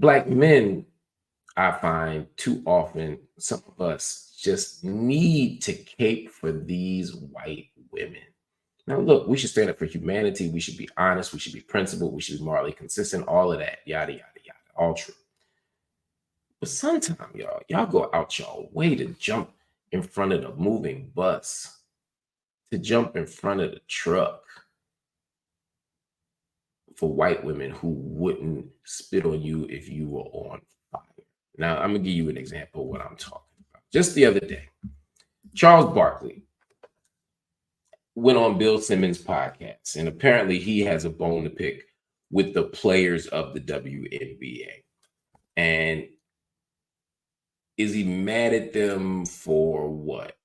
Black men, I find too often, some of us just need to cape for these white women. Now, look, we should stand up for humanity. We should be honest. We should be principled. We should be morally consistent. All of that, yada, yada, yada. All true. But sometimes, y'all go out y'all way to jump in front of the moving bus, to jump in front of the truck for white women who wouldn't spit on you if you were on fire. Now, I'm going to give you an example of what I'm talking about. Just the other day, Charles Barkley went on Bill Simmons' podcast, and apparently he has a bone to pick with the players of the WNBA. And is he mad at them for what?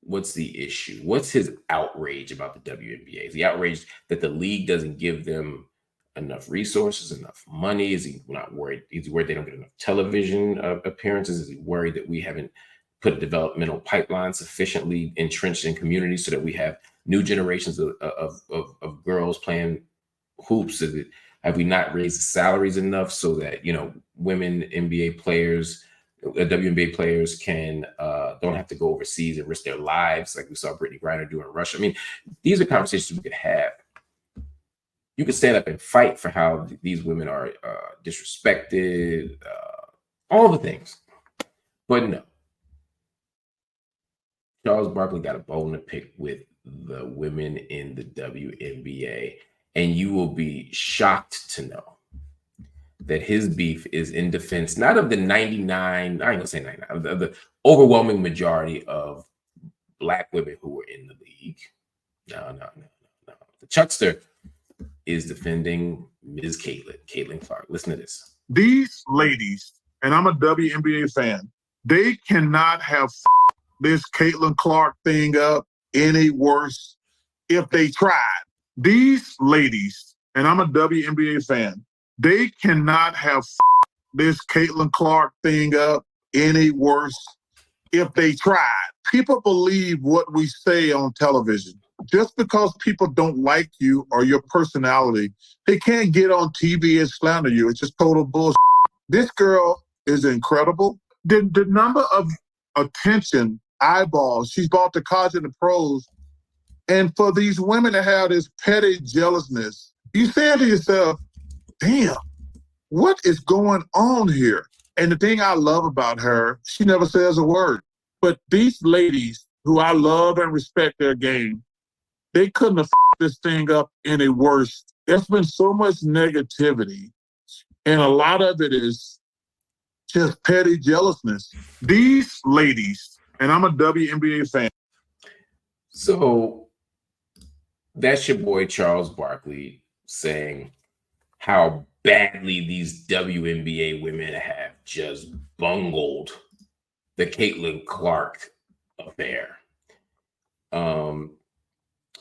What's the issue? What's his outrage about the WNBA? Is he outraged that the league doesn't give them enough resources, enough money? Is he not worried? Is he worried they don't get enough television appearances? Is he worried that we haven't put a developmental pipeline sufficiently entrenched in communities so that we have new generations of girls playing hoops? Have we not raised salaries enough so that, women NBA players, WNBA players can don't have to go overseas and risk their lives like we saw Brittney Griner do in Russia? I mean, these are conversations we could have. You could stand up and fight for how these women are disrespected, all the things. But no. Charles Barkley got a bone to pick with the women in the WNBA, and you will be shocked to know that his beef is in defense, not of the 99, I ain't gonna say 99, of the overwhelming majority of Black women who were in the league. No. The Chuckster is defending Ms. Caitlin Clark. Listen to this. These ladies, and I'm a WNBA fan, they cannot have this Caitlin Clark thing up any worse if they tried. These ladies, and I'm a WNBA fan, they cannot have this Caitlin Clark thing up any worse if they tried. People believe what we say on television. Just because people don't like you or your personality, they can't get on TV and slander you. It's just total bullshit. This girl is incredible. The number of attention, eyeballs she's brought to college and the pros, and for these women to have this petty jealousness, you say to yourself, damn, what is going on here? And the thing I love about her, she never says a word. But these ladies, who I love and respect their game, they couldn't have this thing up any worse. There's been so much negativity, and a lot of it is just petty jealousness. These ladies, and I'm a WNBA fan. So that's your boy Charles Barkley saying how badly these WNBA women have just bungled the Caitlin Clark affair.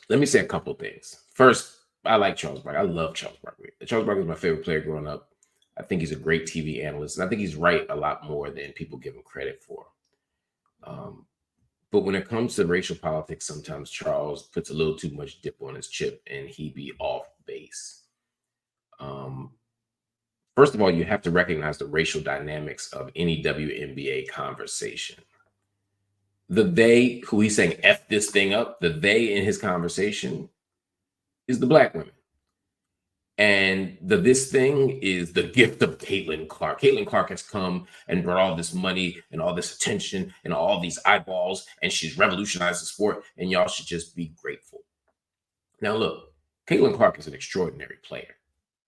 Let me say a couple things. First, I like Charles Barkley. I love Charles Barkley. Charles Barkley was my favorite player growing up. I think he's a great TV analyst, and I think he's right a lot more than people give him credit for. But when it comes to racial politics, sometimes Charles puts a little too much dip on his chip, and he be off base. First of all, you have to recognize the racial dynamics of any WNBA conversation. The they, who he's saying F this thing up, the they in his conversation is the Black women. And this thing is the gift of Caitlin Clark. Caitlin Clark has come and brought all this money and all this attention and all these eyeballs, and she's revolutionized the sport, and y'all should just be grateful. Now, look, Caitlin Clark is an extraordinary player.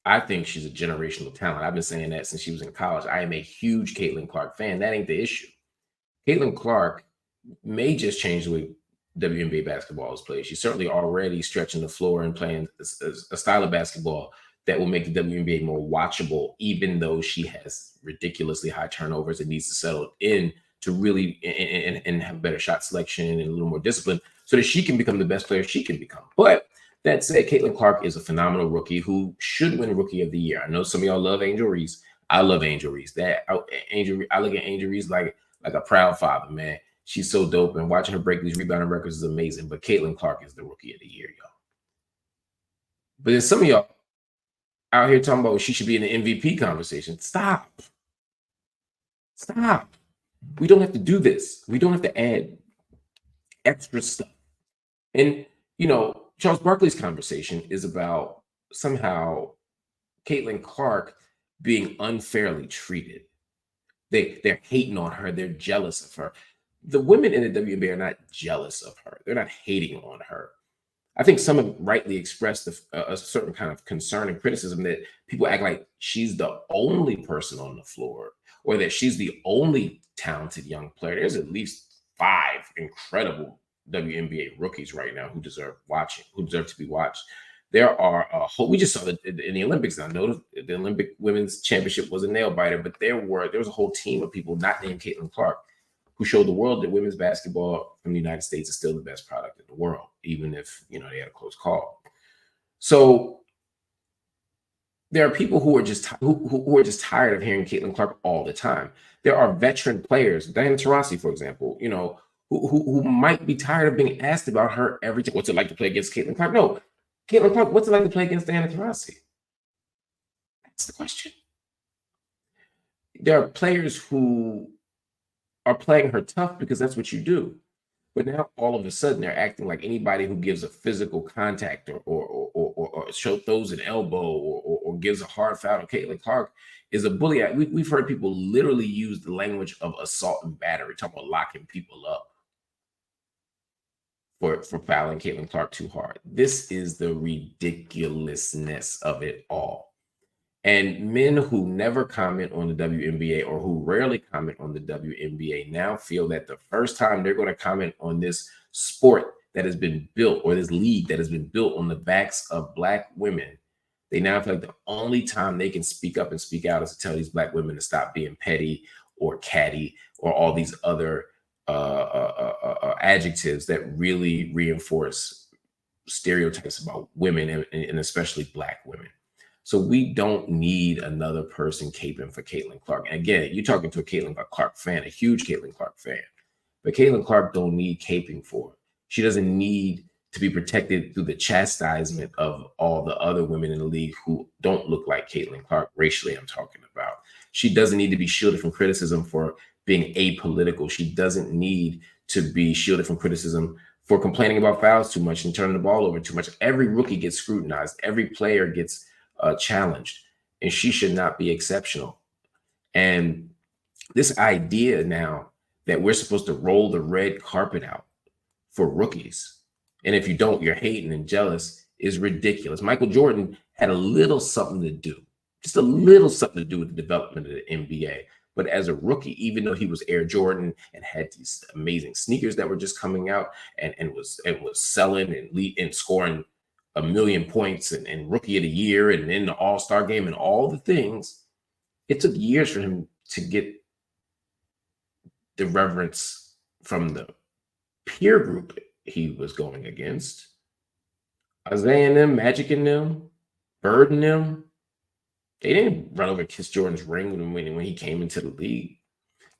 I think she's a generational talent. I've been saying that since she was in college. I am a huge Caitlin Clark fan. That ain't the issue. Caitlin Clark may just change the way WNBA basketball is played. She's certainly already stretching the floor and playing a style of basketball that will make the WNBA more watchable, even though she has ridiculously high turnovers and needs to settle in to really and have better shot selection and a little more discipline so that she can become the best player she can become. But that said, Caitlin Clark is a phenomenal rookie who should win Rookie of the Year. I know some of y'all love Angel Reese. I love Angel Reese. I look at Angel Reese like a proud father, man. She's so dope, and watching her break these rebounding records is amazing. But Caitlin Clark is the Rookie of the Year, y'all. But then some of y'all, out here talking about she should be in the MVP conversation. Stop. Stop. We don't have to do this. We don't have to add extra stuff. And, you know, Charles Barkley's conversation is about somehow Caitlin Clark being unfairly treated. They're hating on her. They're jealous of her. The women in the WNBA are not jealous of her. They're not hating on her. I think someone rightly expressed a certain kind of concern and criticism that people act like she's the only person on the floor or that she's the only talented young player. There's at least 5 incredible WNBA rookies right now who deserve watching, who deserve to be watched. There are a whole, we just saw that in the Olympics. I know the Olympic Women's Championship was a nail biter, but there was a whole team of people not named Caitlin Clark who showed the world that women's basketball from the United States is still the best product in the world, even if, you know, they had a close call. So there are people who are just who are just tired of hearing Caitlin Clark all the time. There are veteran players, Diana Taurasi, for example, you know, who might be tired of being asked about her every time. What's it like to play against Caitlin Clark? No, Caitlin Clark, what's it like to play against Diana Taurasi? That's the question. There are players who are playing her tough because that's what you do. But now all of a sudden they're acting like anybody who gives a physical contact or throws an elbow or gives a hard foul to Caitlin Clark is a bully. We've heard people literally use the language of assault and battery, talking about locking people up for fouling Caitlin Clark too hard. This is the ridiculousness of it all. And men who never comment on the WNBA or who rarely comment on the WNBA now feel that the first time they're going to comment on this sport that has been built, or this league that has been built on the backs of Black women, they now feel like the only time they can speak up and speak out is to tell these Black women to stop being petty or catty or all these other adjectives that really reinforce stereotypes about women and especially Black women. So we don't need another person caping for Caitlin Clark. And again, you're talking to a Caitlin Clark fan, a huge Caitlin Clark fan. But Caitlin Clark don't need caping for her. She doesn't need to be protected through the chastisement of all the other women in the league who don't look like Caitlin Clark, racially I'm talking about. She doesn't need to be shielded from criticism for being apolitical. She doesn't need to be shielded from criticism for complaining about fouls too much and turning the ball over too much. Every rookie gets scrutinized. Every player gets challenged, and she should not be exceptional. And this idea now that we're supposed to roll the red carpet out for rookies, and if you don't, you're hating and jealous, is ridiculous. Michael Jordan had a little something to do, just a little something to do with the development of the NBA. But as a rookie, even though he was Air Jordan and had these amazing sneakers that were just coming out and was selling and scoring 1 million points and rookie of the year and in the all-star game and all the things, it took years for him to get the reverence from the peer group he was going against. Isaiah and them, Magic and them, Bird and them, they didn't run over and kiss Jordan's ring when he came into the league.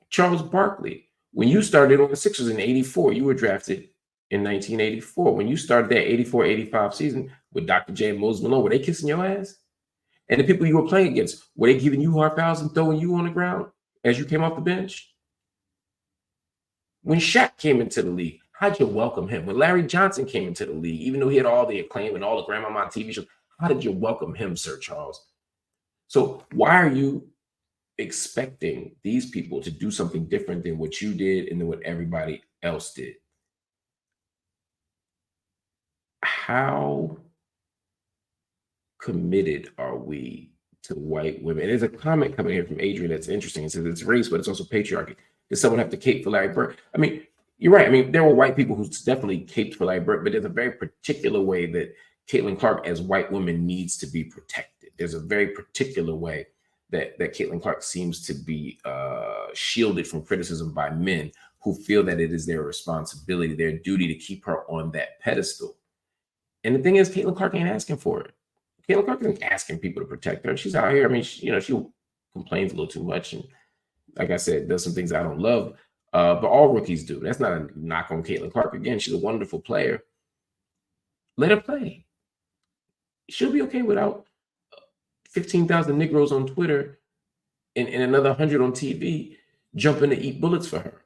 Charles Barkley, when you started on the Sixers in '84, you were drafted in 1984. When you started that 84-85 season with Dr. J and Moses Malone, were they kissing your ass? And the people you were playing against, were they giving you hard fouls and throwing you on the ground as you came off the bench? When Shaq came into the league, how'd you welcome him? When Larry Johnson came into the league, even though he had all the acclaim and all the Grandmama on TV shows, how did you welcome him, Sir Charles? So why are you expecting these people to do something different than what you did and than what everybody else did? How committed are we to white women? There's a comment coming here from Adrian that's interesting. It says it's race, but it's also patriarchy. Does someone have to cape for Larry Bird? I mean, you're right. I mean, there were white people who definitely caped for Larry Bird, but there's a very particular way that Caitlin Clark as white woman needs to be protected. There's a very particular way that Caitlin Clark seems to be shielded from criticism by men who feel that it is their responsibility, their duty to keep her on that pedestal. And the thing is, Caitlin Clark ain't asking for it. Caitlin Clark isn't asking people to protect her. She's out here. I mean, she complains a little too much. And like I said, does some things I don't love. But all rookies do. That's not a knock on Caitlin Clark. Again, she's a wonderful player. Let her play. She'll be okay without 15,000 Negroes on Twitter and another 100 on TV jumping to eat bullets for her.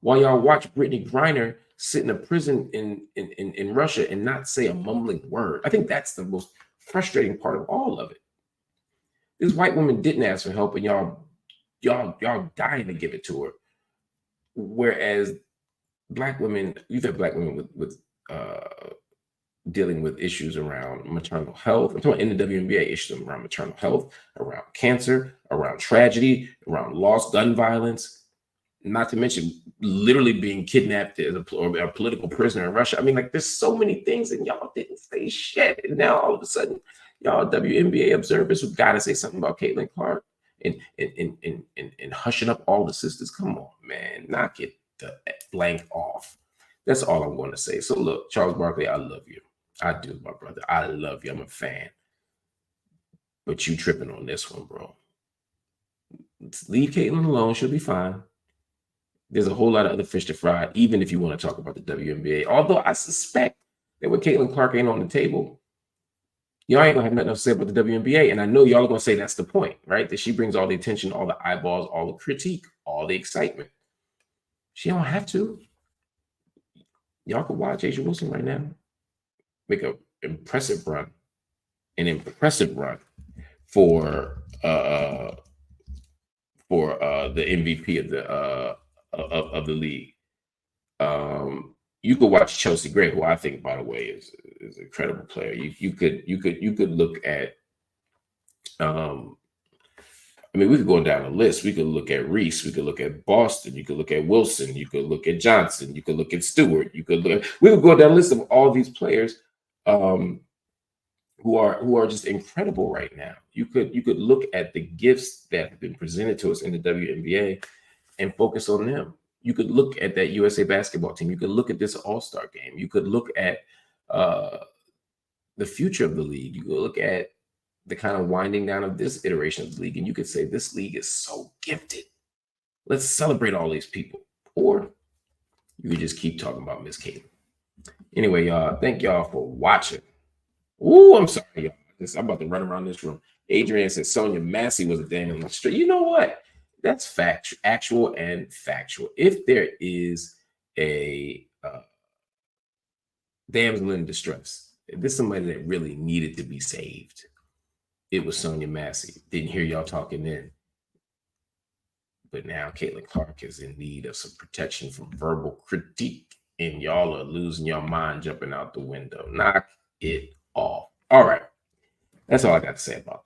While y'all watch Brittney Griner sit in a prison in Russia and not say a mumbling word. I think that's the most frustrating part of all of it. This white woman didn't ask for help, and y'all dying to give it to her. Whereas black women, you've had black women with dealing with issues around maternal health. I'm talking in the WNBA, issues around maternal health, around cancer, around tragedy, around lost gun violence, not to mention literally being kidnapped as a political prisoner in Russia. I mean, like, there's so many things, and y'all didn't say shit. And now all of a sudden, y'all WNBA observers who got to say something about Caitlin Clark and hushing up all the sisters. Come on, man, knock it the blank off. That's all I'm going to say. So look, Charles Barkley, I love you. I do, my brother. I love you. I'm a fan. But you tripping on this one, bro. Leave Caitlin alone. She'll be fine. There's a whole lot of other fish to fry, even if you want to talk about the WNBA. Although I suspect that when Caitlin Clark ain't on the table, y'all ain't going to have nothing else to say about the WNBA. And I know y'all are going to say that's the point, right? That she brings all the attention, all the eyeballs, all the critique, all the excitement. She don't have to. Y'all could watch Asia Wilson right now make an impressive run for the MVP of the league. You could watch Chelsea Gray, who I think, by the way, is an incredible player. You could look at I mean, we could go down the list. We could look at Reese. We could look at Boston. You could look at Wilson. You could look at Johnson. You could look at Stewart. We could go down the list of all these players who are just incredible right now. You could look at the gifts that have been presented to us in the WNBA and focus on them. You could look at that USA basketball team. You could look at this All-Star game. You could look at the future of the league. You could look at the kind of winding down of this iteration of the league, and you could say this league is so gifted. Let's celebrate all these people. Or you could just keep talking about Miss Caitlin. Anyway, y'all, thank y'all for watching. Ooh, I'm sorry, y'all. I'm about to run around this room. Adrian said Sonya Massey was a damn on the street. You know what? That's actual and factual. If there is a damsel in distress, if there's somebody that really needed to be saved, it was Sonya Massey. Didn't hear y'all talking then. But now Caitlin Clark is in need of some protection from verbal critique, and y'all are losing your mind, jumping out the window. Knock it off. All right. That's all I got to say about that.